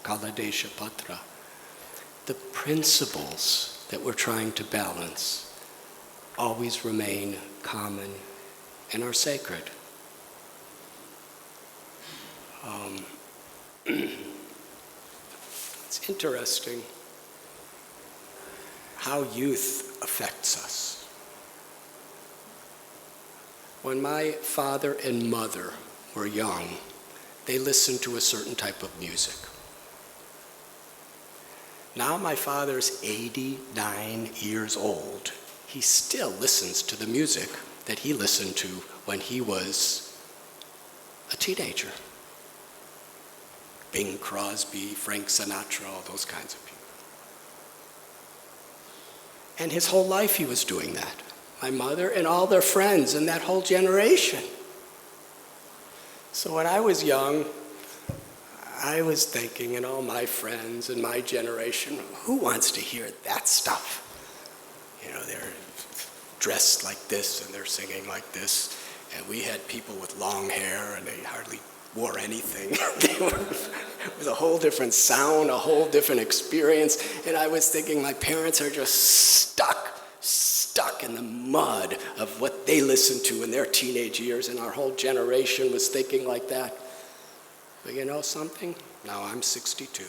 Kaladesha Patra. The principles that we're trying to balance always remain common and are sacred. It's interesting how youth affects us. When my father and mother were young, they listened to a certain type of music. Now my father's 89 years old. He still listens to the music that he listened to when he was a teenager. Bing Crosby, Frank Sinatra, all those kinds of people. And his whole life he was doing that. My mother and all their friends and that whole generation. So when I was young, I was thinking, and all my friends and my generation, who wants to hear that stuff? You know, they're dressed like this and they're singing like this. And we had people with long hair and they hardly wore anything. It was a whole different sound, a whole different experience. And I was thinking my parents are just stuck in the mud of what they listened to in their teenage years, and our whole generation was thinking like that. But you know something? Now I'm 62.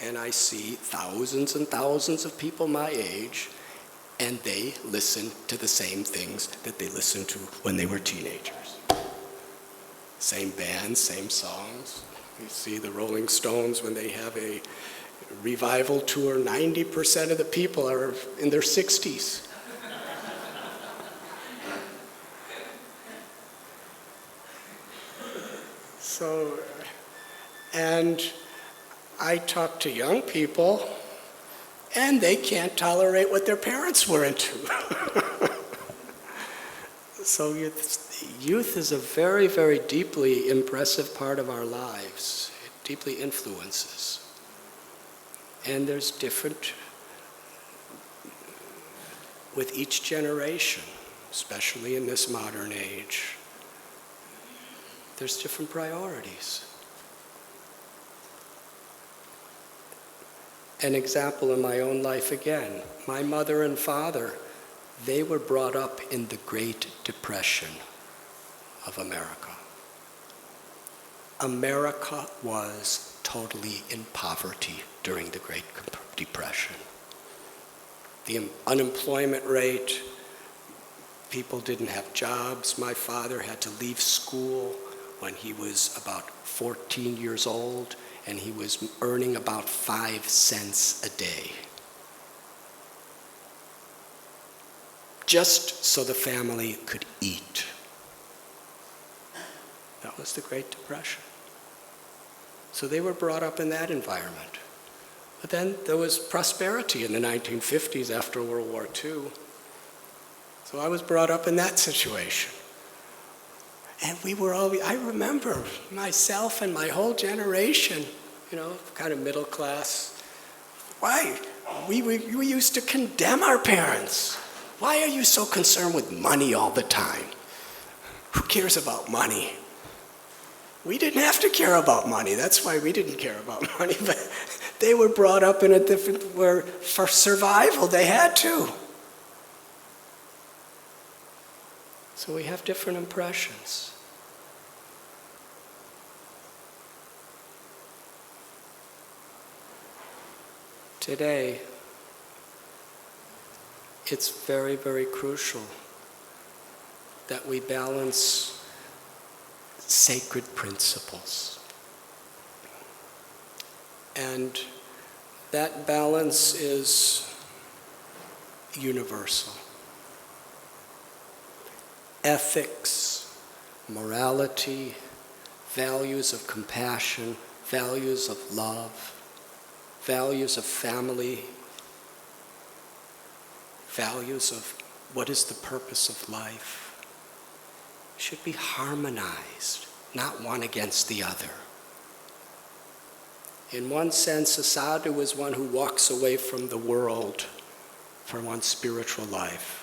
And I see thousands and thousands of people my age, and they listen to the same things that they listened to when they were teenagers. Same bands, same songs. You see the Rolling Stones, when they have a revival tour, 90% of the people are in their 60s. So, and I talk to young people, and they can't tolerate what their parents were into. So youth is a very, very deeply impressive part of our lives. It deeply influences. And there's different, with each generation, especially in this modern age, there's different priorities. An example in my own life again, my mother and father, they were brought up in the Great Depression of America. America was totally in poverty during the Great Depression. The unemployment rate, people didn't have jobs. My father had to leave school when he was about 14 years old, and he was earning about 5 cents a day. Just so the family could eat. That was the Great Depression. So they were brought up in that environment. But then there was prosperity in the 1950s after World War II. So I was brought up in that situation. And we were all, I remember myself and my whole generation, you know, kind of middle class. Why? We used to condemn our parents. Why are you so concerned with money all the time? Who cares about money? We didn't have to care about money. That's why we didn't care about money. But they were brought up in a different, where for survival they had to. So we have different impressions. Today, it's very, very crucial that we balance sacred principles. And that balance is universal. Ethics, morality, values of compassion, values of love, values of family, values of what is the purpose of life, should be harmonized, not one against the other. In one sense, a sadhu is one who walks away from the world for one's spiritual life.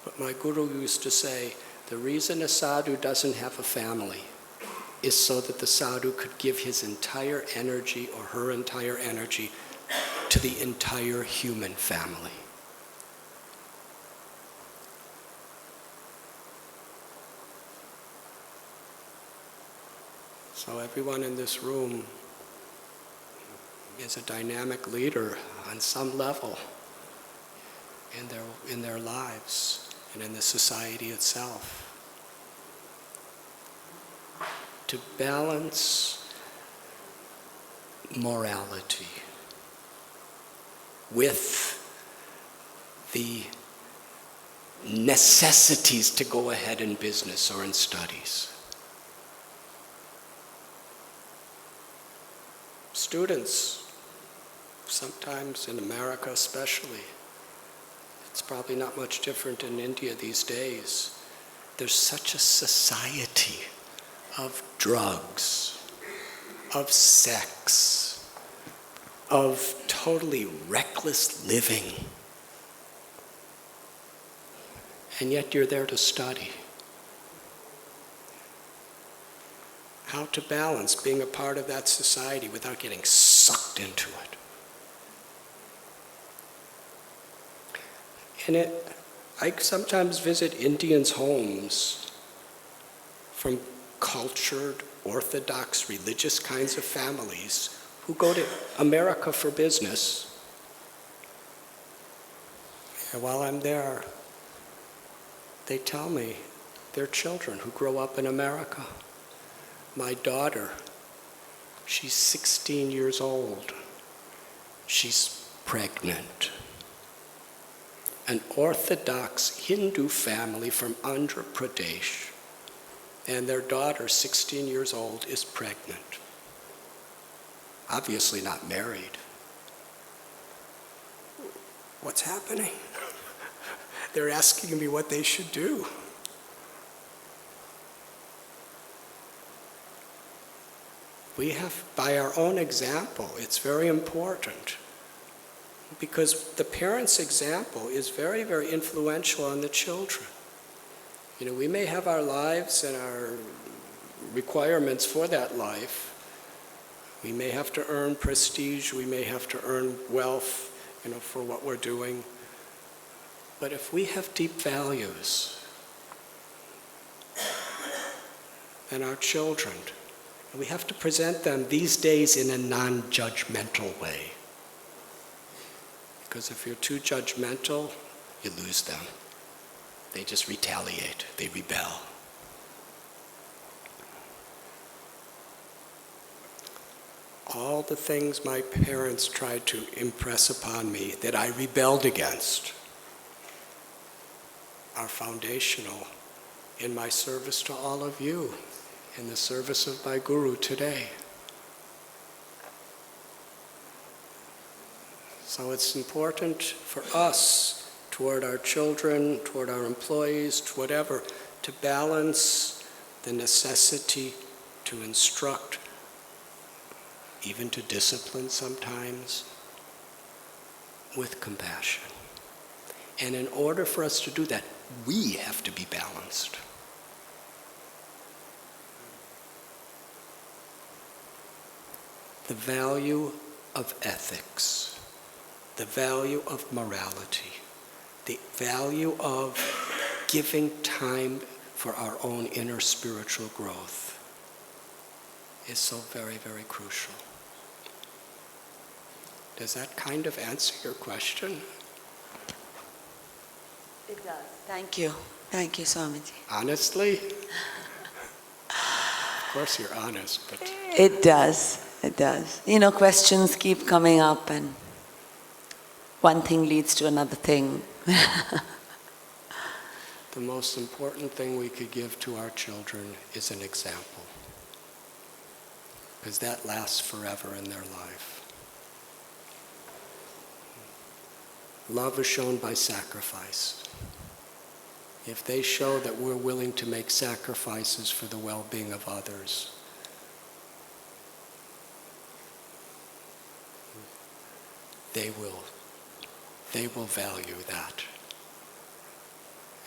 But my guru used to say, the reason a sadhu doesn't have a family is so that the sadhu could give his entire energy or her entire energy to the entire human family. So everyone in this room is a dynamic leader on some level in their lives and in the society itself. To balance morality with the necessities to go ahead in business or in studies. Students, sometimes in America especially, it's probably not much different in India these days. There's such a society of drugs, of sex, of totally reckless living. And yet you're there to study. How to balance being a part of that society without getting sucked into it. And I sometimes visit Indians' homes from cultured, orthodox, religious kinds of families who go to America for business. And while I'm there, they tell me their children who grow up in America. My daughter, she's 16 years old. She's pregnant. An Orthodox Hindu family from Andhra Pradesh, and their daughter, 16 years old, is pregnant. Obviously not married. What's happening? They're asking me what they should do. We have, by our own example, it's very important, because the parent's example is very, very influential on the children. You know, we may have our lives and our requirements for that life. We may have to earn prestige, we may have to earn wealth, for what we're doing. But if we have deep values, then our children, we have to present them these days in a non-judgmental way. Because if you're too judgmental, you lose them. They just retaliate, they rebel. All the things my parents tried to impress upon me that I rebelled against are foundational in my service to all of you, in the service of my Guru today. So it's important for us, toward our children, toward our employees, to whatever, to balance the necessity to instruct, even to discipline sometimes, with compassion. And in order for us to do that, we have to be balanced. The value of ethics, the value of morality, the value of giving time for our own inner spiritual growth is so very, very crucial. Does that kind of answer your question? It does. Thank you. Thank you, Swamiji. Honestly? Of course you're honest, but... It does. It does. Questions keep coming up and one thing leads to another thing. The most important thing we could give to our children is an example, because that lasts forever in their life. Love is shown by sacrifice. If they show that we're willing to make sacrifices for the well-being of others, they will value that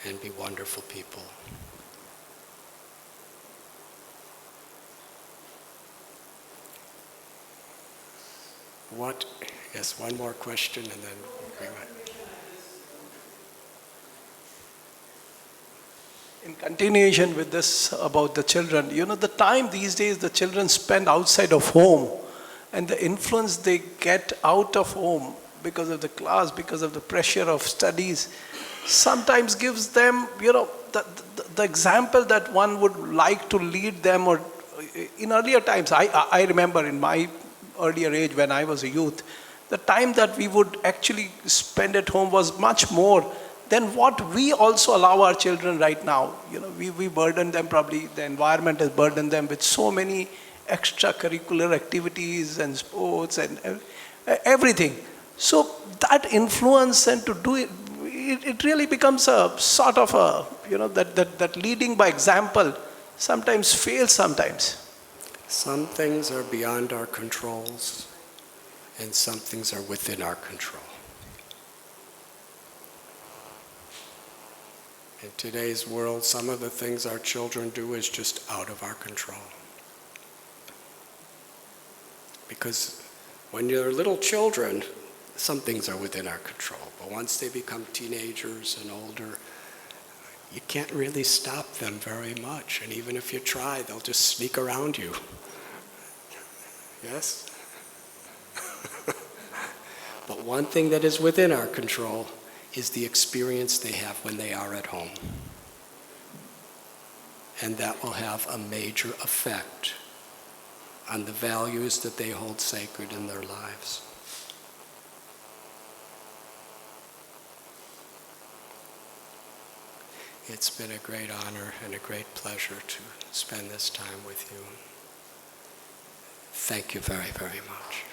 and be wonderful people. Yes, one more question and then we might. In continuation with this about the children, the time these days the children spend outside of home and the influence they get out of home because of the class, because of the pressure of studies, sometimes gives them, the example that one would like to lead them. Or in earlier times, I remember in my earlier age when I was a youth, the time that we would actually spend at home was much more than what we also allow our children right now. We burden them, probably the environment has burdened them with so many extracurricular activities and sports and everything. So that influence, and to do it, it really becomes a sort of a, that leading by example sometimes fails sometimes. Some things are beyond our controls, and some things are within our control. In today's world, some of the things our children do is just out of our control. Because when you're little children, some things are within our control. But once they become teenagers and older, you can't really stop them very much. And even if you try, they'll just sneak around you. Yes? But one thing that is within our control is the experience they have when they are at home. And that will have a major effect on the values that they hold sacred in their lives. It's been a great honor and a great pleasure to spend this time with you. Thank you very, very much.